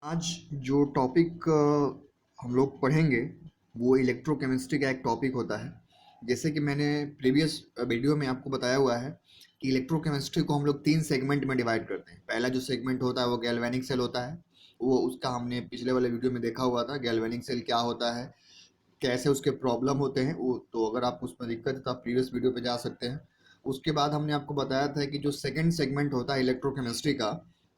आज जो टॉपिक हम लोग पढ़ेंगे वो इलेक्ट्रोकेमिस्ट्री का एक टॉपिक होता है। जैसे कि मैंने प्रीवियस वीडियो में आपको बताया हुआ है कि इलेक्ट्रोकेमिस्ट्री को हम लोग 3 सेगमेंट में डिवाइड करते हैं। पहला जो सेगमेंट होता है वो गैल्वेनिक सेल होता है। वो उसका हमने पिछले वाले वीडियो में देखा हुआ था, गैल्वेनिक सेल क्या होता है, कैसे उसके प्रॉब्लम होते हैं। वो तो अगर आपको उसमें दिक्कत है तो आप प्रीवियस वीडियो पे जा सकते हैं। उसके बाद हमने आपको बताया था कि जो सेकंड सेगमेंट होता है इलेक्ट्रोकेमिस्ट्री का,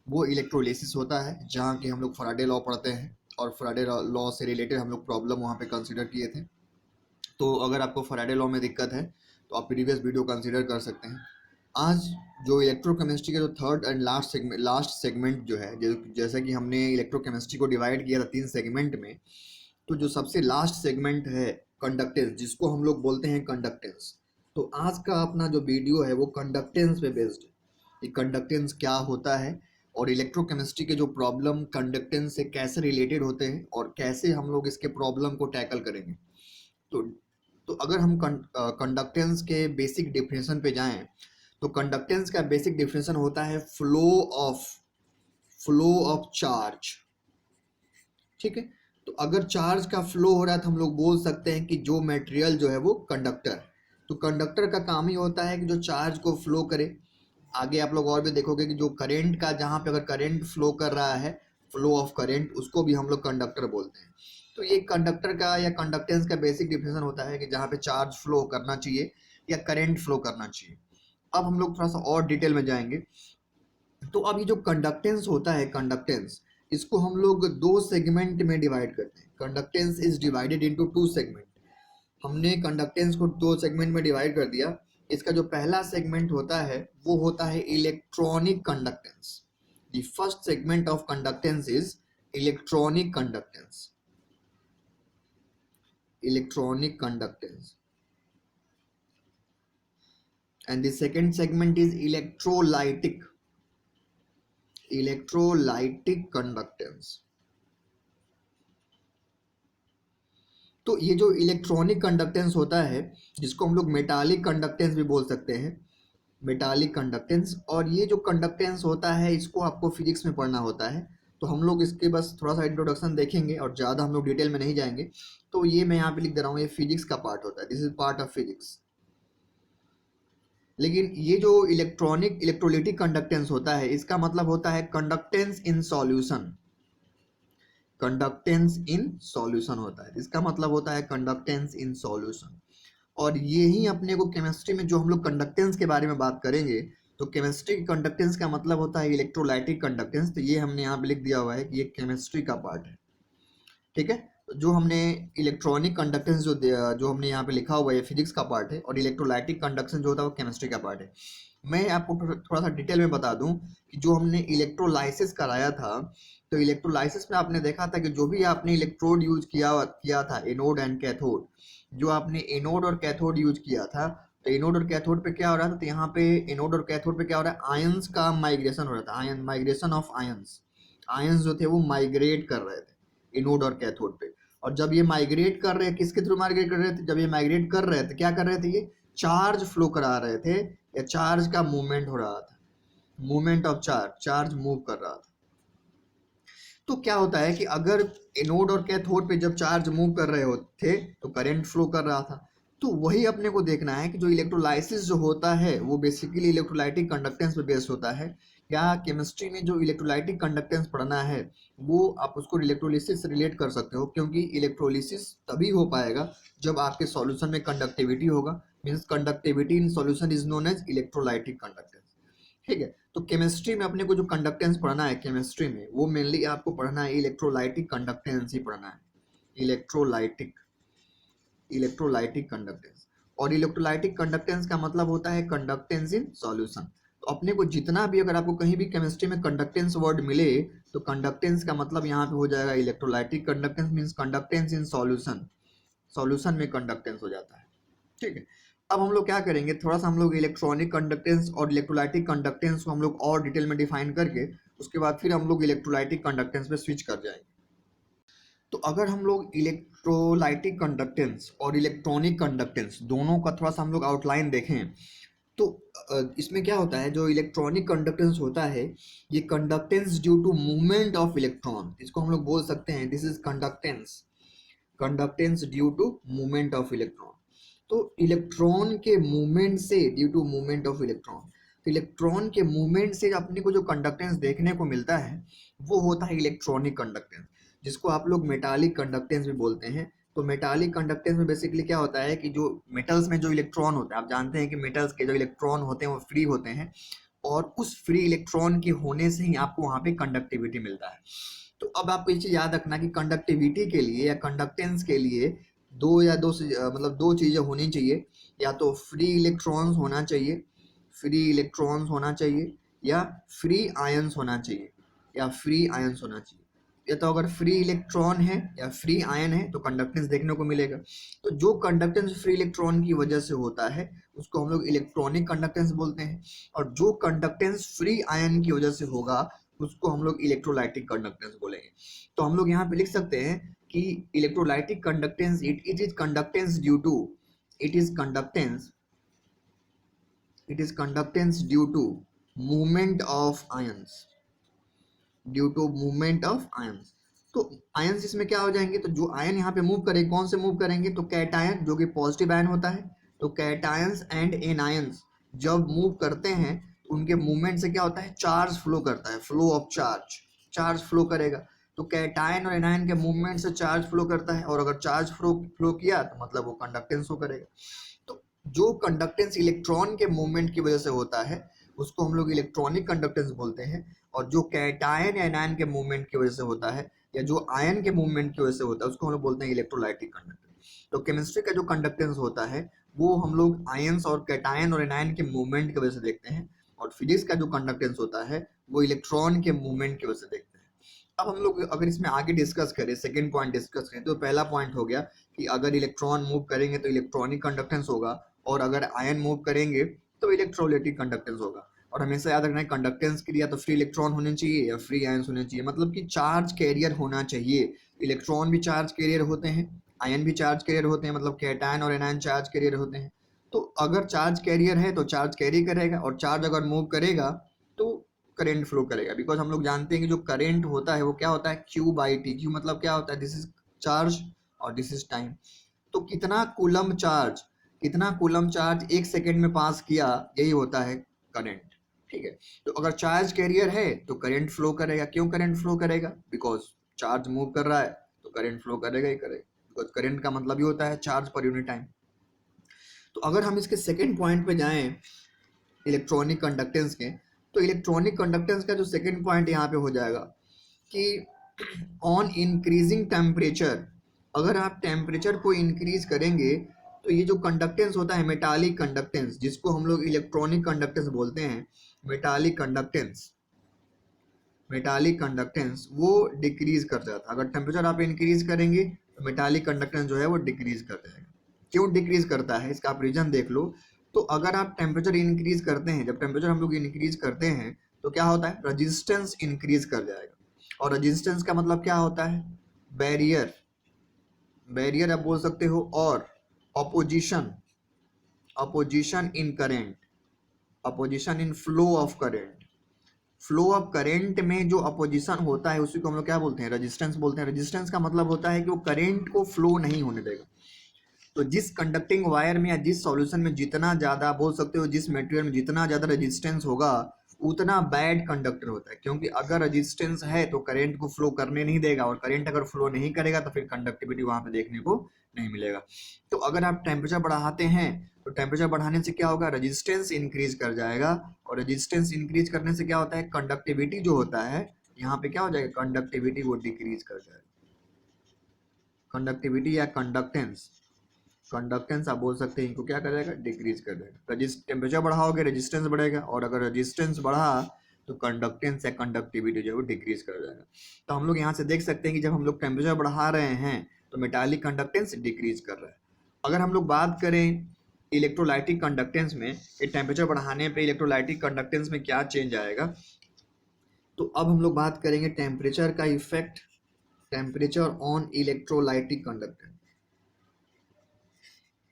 वो इलेक्ट्रोलिसिस होता है, जहाँ कि हम लोग फराडे लॉ पढ़ते हैं और फराडे लॉ से रिलेटेड हम लोग प्रॉब्लम वहाँ पे कंसिडर किए थे। तो अगर आपको फराडे लॉ में दिक्कत है तो आप प्रीवियस वीडियो कंसिडर कर सकते हैं। आज जो इलेक्ट्रोकेमिस्ट्री का जो थर्ड एंड लास्ट सेगमेंट जो है, जैसा कि हमने इलेक्ट्रोकेमिस्ट्री को डिवाइड किया था 3 सेगमेंट में, तो जो सबसे लास्ट सेगमेंट है कंडक्टेंस, जिसको हम लोग बोलते हैं कंडक्टेंस। तो आज का अपना जो वीडियो है वो कंडक्टेंस पे बेस्ड है कि कंडक्टेंस क्या होता है और इलेक्ट्रोकेमिस्ट्री के जो प्रॉब्लम कंडक्टेंस से कैसे रिलेटेड होते हैं और कैसे हम लोग इसके प्रॉब्लम को टैकल करेंगे। तो तो अगर हम कंडक्टेंस के बेसिक डिफिनेशन पे जाएं तो कंडक्टेंस का बेसिक डिफिनेशन होता है फ्लो ऑफ चार्ज। ठीक है। तो अगर चार्ज का फ्लो हो रहा है तो हम लोग बोल सकते हैं कि जो मटेरियल जो है वो कंडक्टर। तो कंडक्टर का काम ही होता है कि जो चार्ज को फ्लो करे। आगे आप लोग और भी देखोगे कि जो करंट का, जहाँ पे अगर करंट फ्लो कर रहा है, फ्लो ऑफ करंट, उसको भी हम लोग कंडक्टर बोलते हैं। तो ये कंडक्टर का या कंडक्टेंस का बेसिक डिफिनेशन होता है कि जहाँ पे चार्ज फ्लो करना चाहिए या करंट फ्लो करना चाहिए। अब हम लोग थोड़ा सा और डिटेल में जाएंगे। तो अब ये जो कंडक्टेंस होता है, कंडक्टेंस, इसको हम लोग 2 सेगमेंट में डिवाइड करते हैं। Conductance is divided into 2 segment. हमने कंडक्टेंस को 2 सेगमेंट में डिवाइड कर दिया। इसका जो पहला सेगमेंट होता है वो होता है electronic conductance. The first segment of conductance is electronic conductance. Electronic conductance and the second segment is electrolytic conductance. तो ये जो इलेक्ट्रॉनिक कंडक्टेंस होता है, जिसको हम लोग मेटालिक कंडक्टेंस भी बोल सकते हैं, मेटालिक कंडक्टेंस, और ये जो कंडक्टेंस होता है इसको आपको फिजिक्स में पढ़ना होता है। तो हम लोग इसके बस थोड़ा सा इंट्रोडक्शन देखेंगे और ज़्यादा हम लोग डिटेल में नहीं जाएंगे। तो ये मैं यहाँ पे लिख दे रहा हूँ, ये फिजिक्स का पार्ट होता है, this is part of physics. लेकिन ये जो इलेक्ट्रोलिटिक कंडक्टेंस होता है, इसका मतलब होता है conductance in solution. Conductance in solution होता है, इसका मतलब होता है कंडक्टेंस इन सॉल्यूशन। और यही अपने को केमिस्ट्री में जो हम लोग कंडक्टेंस के बारे में बात करेंगे, तो केमिस्ट्री की कंडक्टेंस का मतलब होता है इलेक्ट्रोलाइटिक कंडक्टेंस। तो ये हमने यहाँ पे लिख दिया हुआ है कि ये केमिस्ट्री का पार्ट है। ठीक है। तो जो हमने इलेक्ट्रॉनिक कंडक्टेंस जो हमने यहाँ पे लिखा हुआ है फिजिक्स का पार्ट है, और इलेक्ट्रोलाइटिक कंडक्शन जो होता है वो केमिस्ट्री का पार्ट है। मैं आपको थोड़ा सा डिटेल में बता दूं कि जो हमने इलेक्ट्रोलाइसिस कराया था, तो इलेक्ट्रोलाइसिस में आपने देखा था कि जो भी आपने इलेक्ट्रोड यूज किया था, एनोड एंड कैथोड, जो आपने एनोड और कैथोड यूज किया था, तो एनोड और कैथोड पे क्या हो रहा था, तो यहाँ पे एनोड और कैथोड पे क्या हो रहा है, आयंस का माइग्रेशन हो रहा था, माइग्रेशन ऑफ आयंस। आयंस जो थे वो माइग्रेट कर रहे थे एनोड और कैथोड पे। और जब ये माइग्रेट कर रहे हैं, किसके थ्रू माइग्रेट कर रहे थे, जब ये माइग्रेट कर रहे थे, क्या कर रहे थे, ये चार्ज फ्लो करा रहे थे या चार्ज का मूवमेंट हो रहा था, movement of charge, charge move कर रहा था। तो क्या होता है कि अगर एनोड और कैथोड पे जब चार्ज मूव कर रहे थे तो करंट फ्लो कर रहा था। तो वही अपने को देखना है कि जो इलेक्ट्रोलाइसिस जो होता है वो बेसिकली इलेक्ट्रोलाइटिक कंडक्टेंस पे बेस्ड होता है। या केमिस्ट्री में जो इलेक्ट्रोलाइटिक कंडक्टेंस पढ़ना है वो आप उसको इलेक्ट्रोलिसिस से रिलेट कर सकते हो, क्योंकि इलेक्ट्रोलिसिस तभी हो पाएगा जब आपके सॉल्यूशन में कंडक्टिविटी होगा। Means conductivity in solution is known as electrolytic conductance. ठीक है। तो केमिस्ट्री में अपने को जो कंडक्टेंस पढ़ना है केमिस्ट्री में, वो मेनली आपको पढ़ना है इलेक्ट्रोलाइटिक कंडक्टेंस ही पढ़ना है। Electrolytic electrolytic conductance. और इलेक्ट्रोलाइटिक कंडक्टेंस का मतलब होता है कंडक्टेंस इन सॉल्यूशन। तो अपने को जितना भी, अगर आपको कहीं भी केमिस्ट्री में कंडक्टेंस वर्ड मिले, तो कंडक्टेंस का मतलब यहाँ पे हो जाएगा electrolytic conductance, means conductance in solution. Solution में कंडक्टेंस हो जाता है। ठीक है। अब हम लोग क्या करेंगे, थोड़ा सा हम लोग इलेक्ट्रॉनिक कंडक्टेंस और इलेक्ट्रोलाइटिक कंडक्टेंस को हम लोग और डिटेल में डिफाइन करके उसके बाद फिर हम लोग इलेक्ट्रोलाइटिक कंडक्टेंस पे स्विच कर जाएंगे। तो अगर हम लोग इलेक्ट्रोलाइटिक कंडक्टेंस और इलेक्ट्रॉनिक कंडक्टेंस दोनों का थोड़ा सा हम लोग आउटलाइन देखें, तो इसमें क्या होता है, जो इलेक्ट्रॉनिक कंडक्टेंस होता है, ये conductance due to movement of electron, इसको हम लोग बोल सकते हैं this is conductance, conductance due to movement of electron. तो इलेक्ट्रॉन के मूवमेंट से, due to movement of electron, तो इलेक्ट्रॉन के मूवमेंट से अपने को जो कंडक्टेंस देखने को मिलता है वो होता है इलेक्ट्रॉनिक कंडक्टेंस, जिसको आप लोग मेटालिक कंडक्टेंस भी बोलते हैं। तो मेटालिक कंडक्टेंस में बेसिकली क्या होता है कि जो मेटल्स में जो इलेक्ट्रॉन होता है, आप जानते हैं कि मेटल्स के जो इलेक्ट्रॉन होते हैं वो फ्री होते हैं, और उस फ्री इलेक्ट्रॉन के होने से ही आपको वहां पे कंडक्टिविटी मिलता है। तो अब आपको ये चीज याद रखना कि कंडक्टिविटी के लिए या कंडक्टेंस के लिए दो या दो से मतलब दो चीजें होनी चाहिए, या तो फ्री इलेक्ट्रॉन्स होना चाहिए, फ्री इलेक्ट्रॉन्स होना चाहिए, या फ्री आयंस होना चाहिए, या फ्री आयंस होना चाहिए। या तो अगर फ्री इलेक्ट्रॉन है या फ्री आयन है तो कंडक्टेंस देखने को मिलेगा। तो जो कंडक्टेंस फ्री इलेक्ट्रॉन की वजह से होता है उसको हम लोग इलेक्ट्रॉनिक कंडक्टेंस बोलते हैं, और जो कंडक्टेंस फ्री आयन की वजह से होगा उसको हम लोग इलेक्ट्रोलाइटिक कंडक्टेंस बोलेंगे। तो हम लोग यहाँ पे लिख सकते हैं कि electrolytic conductance it is conductance due to, it is conductance, it is conductance due to movement of ions, due to movement of ions. तो आयंस इसमें क्या हो जाएंगे, तो जो आयन यहाँ पे मूव करेंगे, कौन से मूव करेंगे, तो कैटायन जो कि पॉजिटिव आयन होता है, तो कैटायंस एंड एनायंस जब मूव करते हैं तो उनके मूवमेंट से क्या होता है, चार्ज फ्लो करता है, flow of charge, charge flow करेगा। तो कैटायन और एनायन के मूवमेंट से चार्ज फ्लो करता है, और अगर चार्ज फ्लो फ्लो किया तो मतलब वो कंडक्टेंस हो करेगा। तो जो कंडक्टेंस इलेक्ट्रॉन के मूवमेंट की वजह से होता है उसको हम लोग इलेक्ट्रॉनिक कंडक्टेंस बोलते हैं, और जो कैटायन या एनायन के मूवमेंट की वजह से होता है या जो आयन के मूवमेंट की वजह से होता है उसको हम लोग बोलते हैं इलेक्ट्रोलाइटिक कंडक्टेंस। तो केमिस्ट्री का जो कंडक्टेंस होता है वो हम लोग आयंस और कैटायन और एनायन के मूवमेंट की वजह से देखते हैं, और फिजिक्स का जो कंडक्टेंस होता है वो इलेक्ट्रॉन के मूवमेंट की वजह से देखते हैं। अब हम लोग अगर इसमें आगे डिस्कस करें, सेकेंड पॉइंट डिस्कस करें, तो पहला पॉइंट हो गया कि अगर इलेक्ट्रॉन मूव करेंगे तो इलेक्ट्रॉनिक कंडक्टेंस होगा, और अगर आयन मूव करेंगे तो इलेक्ट्रोलाइटिक कंडक्टेंस होगा। और हमेशा याद रखना है कंडक्टेंस के लिए या तो फ्री इलेक्ट्रॉन होने चाहिए या फ्री आयंस होने चाहिए, मतलब कि चार्ज कैरियर होना चाहिए। इलेक्ट्रॉन भी चार्ज कैरियर होते हैं, आयन भी चार्ज कैरियर होते हैं, मतलब कैटायन और एनायन चार्ज कैरियर होते हैं। तो अगर चार्ज कैरियर है तो चार्ज कैरी करेगा, और चार्ज अगर मूव करेगा तो करंट फ्लो करेगा। बिकॉज हम लोग जानते हैं कि जो करंट होता है वो क्या होता है, क्यू बाई टी। क्यू मतलब क्या होता है, दिस इज चार्ज और दिस इज टाइम। तो कितना कूलम चार्ज, कितना कूलम चार्ज एक सेकेंड में पास किया, यही होता है करंट। ठीक है, तो अगर चार्ज कैरियर है तो करंट फ्लो करेगा। क्यों करंट फ्लो करेगा, बिकॉज चार्ज मूव कर रहा है तो करंट फ्लो करेगा ही करेगा, बिकॉज करंट का मतलब ही होता है चार्ज पर यूनिट टाइम। तो अगर हम इसके सेकेंड पॉइंट पे जाएं इलेक्ट्रॉनिक कंडक्टेंस के, तो इलेक्ट्रॉनिक कंडक्टेंस का जो सेकेंड पॉइंट यहाँ पे हो जाएगा कि ऑन इंक्रीजिंग टेम्परेचर, अगर आप टेम्परेचर को इंक्रीज करेंगे तो ये जो कंडक्टेंस होता है मेटालिक कंडक्टेंस, जिसको हम लोग इलेक्ट्रॉनिक कंडक्टेंस बोलते हैं, मेटालिक कंडक्टेंस, मेटालिक कंडक्टेंस वो डिक्रीज कर जाता है। अगर टेम्परेचर आप इंक्रीज करेंगे तो मेटालिक कंडक्टेंस जो है वो डिक्रीज कर जाएगा। क्यों डिक्रीज करता है, इसका आप रीजन देख लो। तो अगर आप टेम्परेचर इंक्रीज करते हैं, जब टेम्परेचर हम लोग इंक्रीज करते हैं तो क्या होता है, रजिस्टेंस इंक्रीज कर जाएगा। और रजिस्टेंस का मतलब क्या होता है, बैरियर, बैरियर आप बोल सकते हो, और opposition, opposition in current, opposition in flow of current. Flow of current में जो अपोजिशन होता है उसी को हम लोग क्या बोलते हैं, रेजिस्टेंस बोलते हैं। रेजिस्टेंस का मतलब होता है कि वो करंट को फ्लो नहीं होने देगा। तो जिस कंडक्टिंग वायर में या जिस सॉल्यूशन में जितना ज्यादा बोल सकते हो, जिस मटेरियल में जितना ज्यादा रेजिस्टेंस होगा उतना बैड कंडक्टर होता है, क्योंकि अगर रेजिस्टेंस है तो करंट को फ्लो करने नहीं देगा, और करंट अगर फ्लो नहीं करेगा तो फिर कंडक्टिविटी वहां पे देखने को नहीं मिलेगा। तो अगर आप टेम्परेचर बढ़ाते हैं तो टेम्परेचर बढ़ाने से क्या होगा, रेजिस्टेंस इंक्रीज कर जाएगा, और रेजिस्टेंस इंक्रीज करने से क्या होता है, कंडक्टिविटी जो होता है यहाँ पे क्या हो जाएगा, कंडक्टिविटी वो डिक्रीज कर जाएगा। कंडक्टिविटी या कंडक्टेंस, कंडक्टेंस आप बोल सकते हैं, इनको क्या करेगा, डिक्रीज कर देगा। टेम्परेचर बढ़ाओगे रेजिस्टेंस बढ़ेगा, और अगर रेजिस्टेंस बढ़ा तो कंडक्टेंस या कंडक्टिविटी जो है वो डिक्रीज कर जाएगा। तो हम लोग यहाँ से देख सकते हैं कि जब हम लोग टेम्परेचर बढ़ा रहे हैं तो मेटालिक कंडक्टेंस डिक्रीज कर रहा है। अगर हम लोग बात करें इलेक्ट्रोलाइटिक कंडक्टेंस में, ये टेम्परेचर बढ़ाने पे इलेक्ट्रोलाइटिक कंडक्टेंस में क्या चेंज आएगा, तो अब हम लोग बात करेंगे टेम्परेचर का effect, temperature on electrolytic conductance,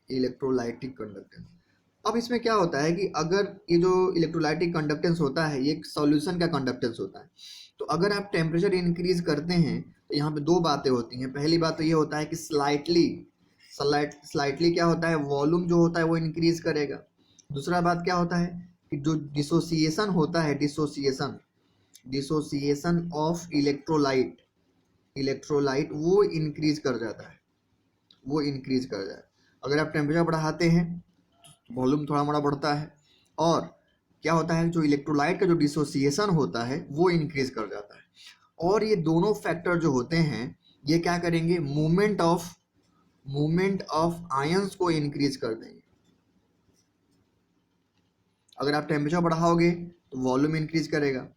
electrolytic conductance. अब इसमें क्या होता है कि अगर ये जो इलेक्ट्रोलाइटिक कंडक्टेंस होता है ये एक सॉल्यूशन का कंडक्टेंस होता है, तो अगर आप टेम्परेचर इंक्रीज करते हैं तो यहाँ पे दो बातें होती हैं। पहली बात तो ये होता है कि स्लाइटली क्या होता है, वॉल्यूम जो होता है वो इंक्रीज करेगा। दूसरा बात क्या होता है कि जो डिसोसिएशन होता है, डिसोसिएशन ऑफ इलेक्ट्रोलाइट वो इंक्रीज कर जाता है, वो इंक्रीज कर जाए। अगर आप टेम्परेचर बढ़ाते हैं वॉल्यूम थोड़ा मोड़ा बढ़ता है, और क्या होता है जो इलेक्ट्रोलाइट का जो डिसोसिएशन होता है वो इंक्रीज कर जाता है। और ये दोनों फैक्टर जो होते हैं ये क्या करेंगे, मूवमेंट ऑफ आयंस को इंक्रीज कर देंगे। अगर आप टेम्परेचर बढ़ाओगे तो वॉल्यूम इंक्रीज करेगा।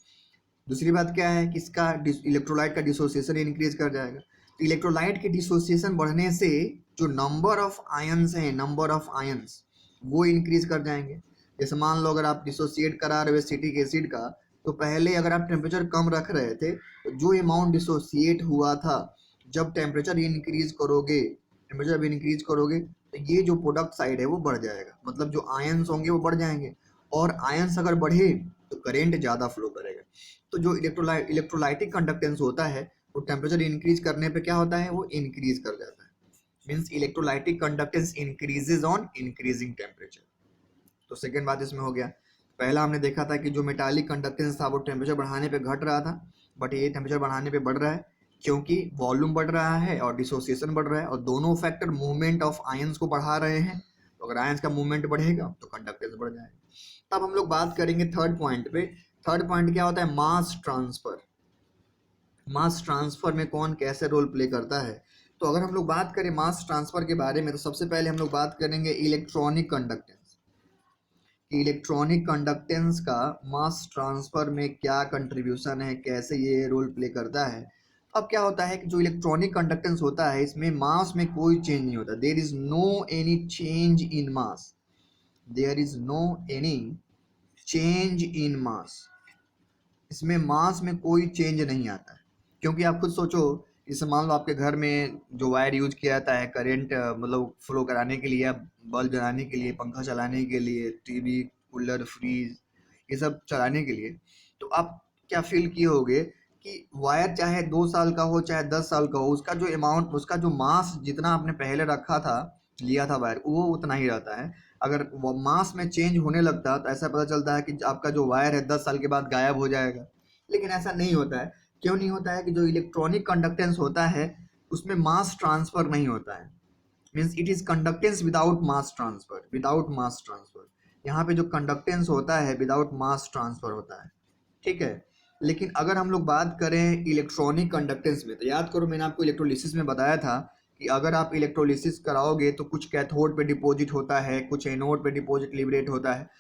दूसरी बात क्या है कि इसका इलेक्ट्रोलाइट का डिसोसिएशन इंक्रीज कर जाएगा। तो इलेक्ट्रोलाइट के डिसोसिएशन बढ़ने से जो नंबर ऑफ आयंस वो इंक्रीज कर जाएंगे। जैसे मान लो अगर आप डिसोसिएट करा रहे हो एसिटिक एसिड का, तो पहले अगर आप टेम्परेचर कम रख रहे थे तो जो अमाउंट डिसोसिएट हुआ था, जब टेम्परेचर इंक्रीज करोगे तो ये जो प्रोडक्ट साइड है वो बढ़ जाएगा, मतलब जो आयंस होंगे वो बढ़ जाएंगे, और आयंस अगर बढ़े तो करेंट ज़्यादा फ्लो करेगा। तो जो इलेक्ट्रोलाइटिक कंडक्टेंस होता है वो टेम्परेचर इंक्रीज करने पे क्या होता है, वो इंक्रीज कर जाता है। Means electrolytic conductance increases on increasing temperature. तो सेकेंड बात इसमें हो गया। पहला हमने देखा था कि जो मेटालिक कंडक्टेंस था वो टेम्परेचर बढ़ाने पे घट रहा था, बट ये टेम्परेचर बढ़ाने पे बढ़ रहा है क्योंकि वॉल्यूम बढ़ रहा है और डिसोसिएशन बढ़ रहा है, और दोनों फैक्टर मूवमेंट ऑफ आयंस को बढ़ा रहे हैं। तो अगर आयंस का मूवमेंट बढ़ेगा तो कंडक्टेंस बढ़ जाएगा। तब हम लोग बात करेंगे थर्ड पॉइंट पे। थर्ड पॉइंट क्या होता है, मास ट्रांसफर। मास ट्रांसफर में कौन कैसे रोल प्ले करता है। तो अगर हम लोग बात करें मास ट्रांसफर के बारे में तो सबसे पहले हम लोग बात करेंगे इलेक्ट्रॉनिक कंडक्टेंस। इलेक्ट्रॉनिक कंडक्टेंस का मास ट्रांसफर में क्या कंट्रीब्यूशन है, कैसे ये रोल प्ले करता है। अब क्या होता है कि जो इलेक्ट्रॉनिक कंडक्टेंस होता है इसमें मास में कोई चेंज नहीं होता, there is no any change in mass, there is no any change in mass. इसमें मास में कोई चेंज नहीं आता है, क्योंकि आप खुद सोचो, जैसे मान लो आपके घर में जो वायर यूज किया जाता है करंट मतलब फ्लो कराने के लिए, बल्ब जलाने के लिए, पंखा चलाने के लिए, टीवी, कूलर, फ्रीज, ये सब चलाने के लिए, तो आप क्या फील किए होगे कि वायर चाहे 2 साल का हो चाहे 10 साल का हो, उसका जो अमाउंट, उसका जो मास जितना आपने पहले रखा था, लिया था वायर, वो उतना ही रहता है। अगर वो मास में चेंज होने लगता तो ऐसा पता चलता है कि आपका जो वायर है 10 साल के बाद गायब हो जाएगा। लेकिन ऐसा नहीं होता है। क्यों नहीं होता है कि जो इलेक्ट्रॉनिक कंडक्टेंस होता है उसमें मास ट्रांसफर नहीं होता है। Means it is conductance without mass transfer. यहाँ पे जो कंडक्टेंस होता है विदाउट मास ट्रांसफर होता है, ठीक है। लेकिन अगर हम लोग बात करें इलेक्ट्रॉनिक कंडक्टेंस में, तो याद करो मैंने आपको इलेक्ट्रोलिसिस में बताया था कि अगर आप इलेक्ट्रोलिसिस कराओगे तो कुछ कैथोड पे डिपॉजिट होता है, कुछ एनोड पे डिपॉजिट लिबरेट होता है।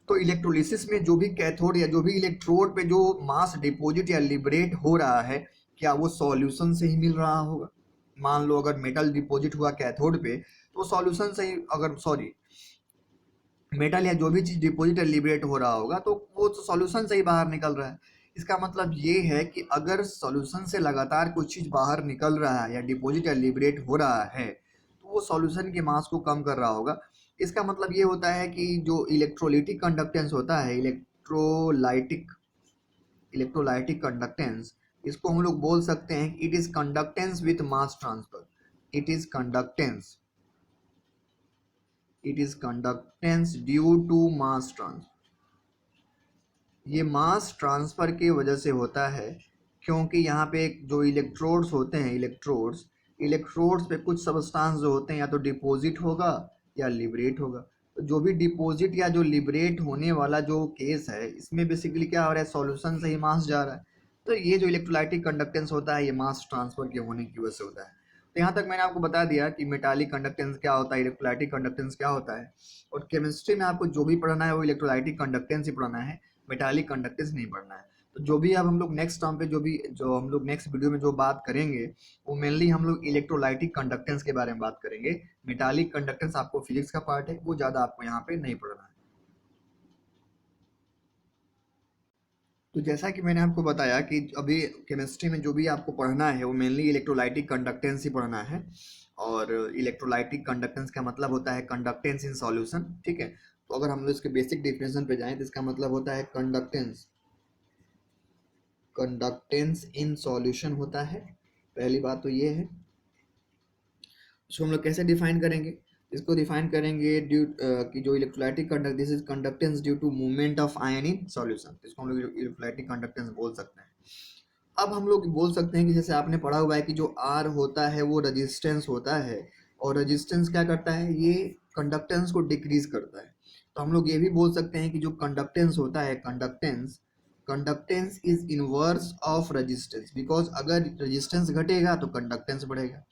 तो इलेक्ट्रोलिसिस में जो भी कैथोड या जो भी इलेक्ट्रोड पे जो मास डिपॉजिट या लिबरेट हो रहा है, क्या वो सॉल्यूशन से ही मिल रहा होगा। मान लो अगर मेटल डिपॉजिट हुआ कैथोड पे तो सॉल्यूशन से ही, अगर सॉरी मेटल या जो भी चीज डिपॉजिट या लिबरेट हो रहा होगा तो वो तो सॉल्यूशन से ही बाहर निकल रहा है। इसका मतलब ये है कि अगर सॉल्यूशन से लगातार कोई चीज बाहर निकल रहा है या डिपॉजिट या लिबरेट हो रहा है तो वो सॉल्यूशन के मास को कम कर रहा होगा। इसका मतलब ये होता है कि जो इलेक्ट्रोलिटिक कंडक्टेंस होता है, इलेक्ट्रोलाइटिक कंडक्टेंस, इसको हम लोग बोल सकते हैं कि it is conductance with mass transfer. It is conductance due to mass transfer. ये मास ट्रांसफर की वजह से होता है क्योंकि यहाँ पे जो इलेक्ट्रोड्स होते हैं, इलेक्ट्रोड्स पे कुछ सब्सटेंस जो होते हैं या तो डिपॉजिट होगा या लिबरेट होगा। तो जो भी डिपॉजिट या जो लिबरेट होने वाला जो केस है इसमें बेसिकली क्या हो रहा है, सॉल्यूशन से ही मास जा रहा है। तो ये जो इलेक्ट्रोलाइटिक कंडक्टेंस होता है ये मास ट्रांसफर के होने की वजह से होता है। तो यहाँ तक मैंने आपको बता दिया कि मेटालिक कंडक्टेंस क्या होता है, इलेक्ट्रोलाइटिक कंडक्टेंस क्या होता है, और केमिस्ट्री में आपको जो भी पढ़ना है वो इलेक्ट्रोलाइटिक कंडक्टेंस ही पढ़ना है, मेटालिक कंडक्टेंस नहीं पढ़ना है। तो जो भी अब हम लोग नेक्स्ट टर्म पे जो हम लोग नेक्स्ट वीडियो में जो बात करेंगे वो मेनली हम लोग इलेक्ट्रोलाइटिक कंडक्टेंस के बारे में बात करेंगे। मेटालिक कंडक्टेंस आपको फिजिक्स का पार्ट है, वो ज़्यादा आपको यहाँ पे नहीं पढ़ना है। तो जैसा कि मैंने आपको बताया कि अभी केमिस्ट्री में जो भी आपको पढ़ना है वो मेनली इलेक्ट्रोलाइटिक कंडक्टेंस ही पढ़ना है। और इलेक्ट्रोलाइटिक कंडक्टेंस का मतलब होता है कंडक्टेंस इन सॉल्यूशन, ठीक है। तो अगर हम लोग इसके बेसिक डिफिनेशन पे जाएं तो इसका मतलब होता है कंडक्टेंस, कंडक्टेंस इन सॉल्यूशन होता है। पहली बात तो ये है। इसको हम लोग कैसे डिफाइन करेंगे? इसको डिफाइन करेंगे ड्यू कि जो electrolytic conduct, this is conductance due to movement of ion in solution, इसको हम लोग इलेक्ट्रोलाइटिक कंडक्टेंस बोल सकते हैं। अब हम लोग बोल सकते हैं कि जैसे आपने पढ़ा हुआ है कि जो R होता है वो रेजिस्टेंस होता है, और रेजिस्टेंस क्या करता है, ये कंडक्टेंस को डिक्रीज करता है। तो हम लोग ये भी बोल सकते हैं कि जो कंडक्टेंस होता है, conductance, conductance is inverse of resistance, because अगर रेजिस्टेंस घटेगा तो कंडक्टेंस बढ़ेगा,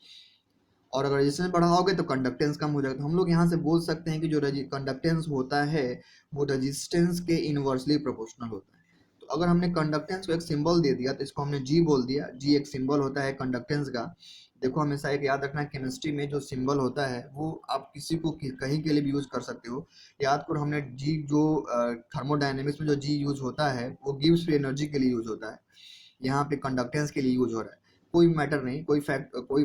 और अगर रेजिस्टेंस बढ़ाओगे तो कंडक्टेंस कम हो जाएगा। तो हम लोग यहाँ से बोल सकते हैं कि जो कंडक्टेंस होता है वो रेजिस्टेंस के इनवर्सली प्रोपोर्शनल होता है। तो अगर हमने कंडक्टेंस को एक सिंबल दे दिया तो इसको हमने जी बोल दिया, जी एक सिंबल होता है कंडक्टेंस का। देखो हमेशा एक याद रखना, केमिस्ट्री में जो सिंबल होता है वो आप किसी को कहीं के लिए भी यूज कर सकते हो। याद करो हमने जी जो थर्मोडायनेमिक्स में जो जी यूज होता है वो गिव्स फ्री एनर्जी के लिए यूज होता है, यहाँ पे कंडक्टेंस के लिए यूज हो रहा है। कोई मैटर नहीं, कोई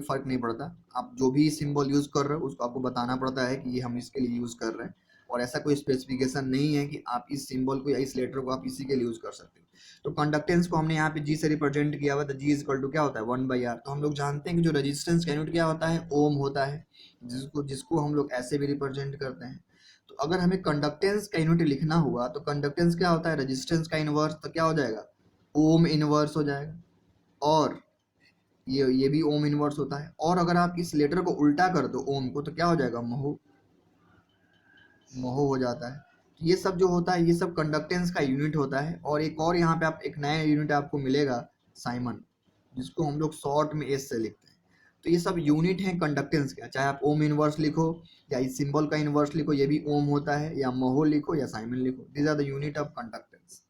फर्क नहीं पड़ता, आप जो भी सिंबल यूज कर रहे हो उसको आपको बताना पड़ता है कि ये हम इसके लिए यूज कर रहे हैं, और ऐसा कोई स्पेसिफिकेशन नहीं है कि आप इस सिंबल को या इस लेटर को आप इसी के लिए यूज कर सकते हो। तो कंडक्टेंस को हमने यहाँ पे जी से रिप्रेजेंट किया हुआ, तो जी इज इक्वल टू क्या होता है 1/r। तो हम लोग जानते हैं कि जो रेजिस्टेंस का यूनिट क्या होता है, ओम होता है, जिसको जिसको हम लोग ऐसे भी रिप्रेजेंट करते हैं। तो अगर हमें कंडक्टेंस का यूनिट लिखना हुआ तो कंडक्टेंस क्या होता है, रेजिस्टेंस का इनवर्स, तो क्या हो जाएगा, ओम इनवर्स हो जाएगा। और ये भी ओम इनवर्स होता है। और अगर आप इस लेटर को उल्टा कर दो ओम को तो क्या हो जाएगा, महो, महो हो जाता है। तो ये सब जो होता है ये सब कंडक्टेंस का यूनिट होता है। और एक और यहाँ पे आप एक नया यूनिट आपको मिलेगा, साइमन, जिसको हम लोग शॉर्ट में एस से लिखते हैं। तो ये सब यूनिट हैं कंडक्टेंस के, चाहे आप ओम इनवर्स लिखो या इस सिंबल का इनवर्स लिखो, ये भी ओम होता है, या महो लिखो या साइमन लिखो, these are the unit of conductance.